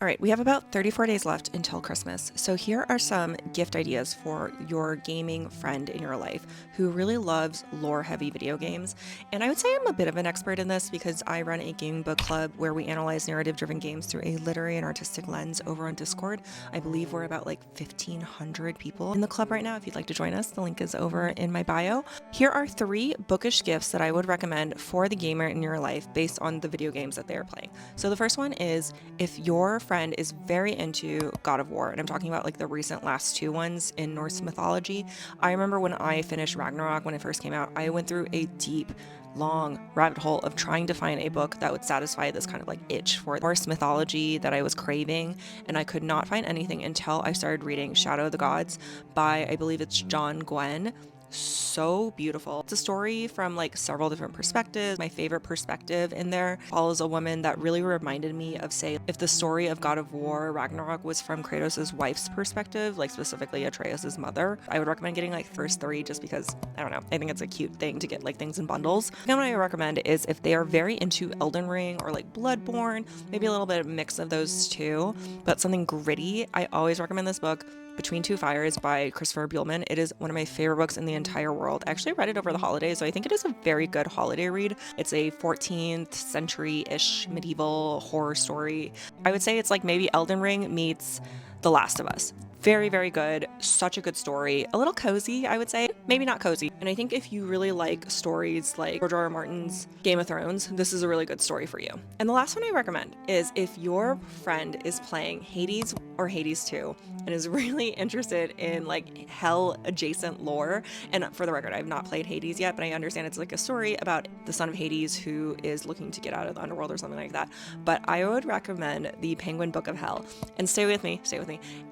All right, we have about 34 days left until Christmas. So here are some gift ideas for your gaming friend in your life who really loves lore-heavy video games. And I would say I'm a bit of an expert in this because I run a gaming book club where we analyze narrative-driven games through a literary and artistic lens over on Discord. I believe we're about like 1,500 people in the club right now. If you'd like to join us, the link is over in my bio. Here are 3 bookish gifts that I would recommend for the gamer in your life based on the video games that they are playing. So the first one is if your friend is very into God of War, and I'm talking about like the recent last 2 ones in Norse mythology. I remember when I finished Ragnarok when it first came out, I went through a deep, long rabbit hole of trying to find a book that would satisfy this kind of like itch for Norse mythology that I was craving, and I could not find anything until I started reading Shadow of the Gods by, I believe it's John Gwen. So beautiful. It's a story from like several different perspectives. My favorite perspective in there follows a woman that really reminded me of, say, if the story of God of War Ragnarok was from Kratos' wife's perspective, like specifically Atreus' mother. I would recommend getting like first 3 just because, I don't know, I think it's a cute thing to get like things in bundles. And what I recommend is if they are very into Elden Ring or like Bloodborne, maybe a little bit of mix of those two, but something gritty, I always recommend this book, Between Two Fires by Christopher Buehlman. It is one of my favorite books in the entire world. I actually read it over the holidays, so I think it is a very good holiday read. It's a 14th century-ish medieval horror story. I would say it's like maybe Elden Ring meets The Last of Us. Very, very good. Such a good story. A little cozy, I would say. Maybe not cozy. And I think if you really like stories like George R.R. Martin's Game of Thrones, this is a really good story for you. And the last one I recommend is if your friend is playing Hades or Hades 2 and is really interested in like hell adjacent lore. And for the record, I have not played Hades yet, but I understand it's like a story about the son of Hades who is looking to get out of the underworld or something like that. But I would recommend the Penguin Book of Hell. And stay with me.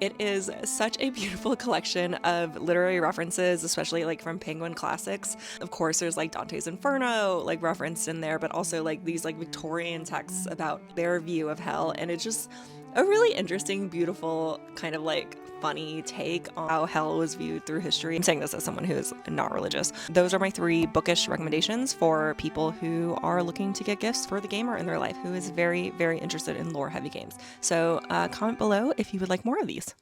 It is such a beautiful collection of literary references, especially like from Penguin classics. Of course, there's like Dante's Inferno like referenced in there, but also like these like Victorian texts about their view of hell. And it's just a really interesting, beautiful, kind of like funny take on how hell was viewed through history. I'm saying this as someone who is not religious. Those are my 3 bookish recommendations for people who are looking to get gifts for the gamer in their life who is very, very interested in lore heavy games. So comment below if you would like more of these.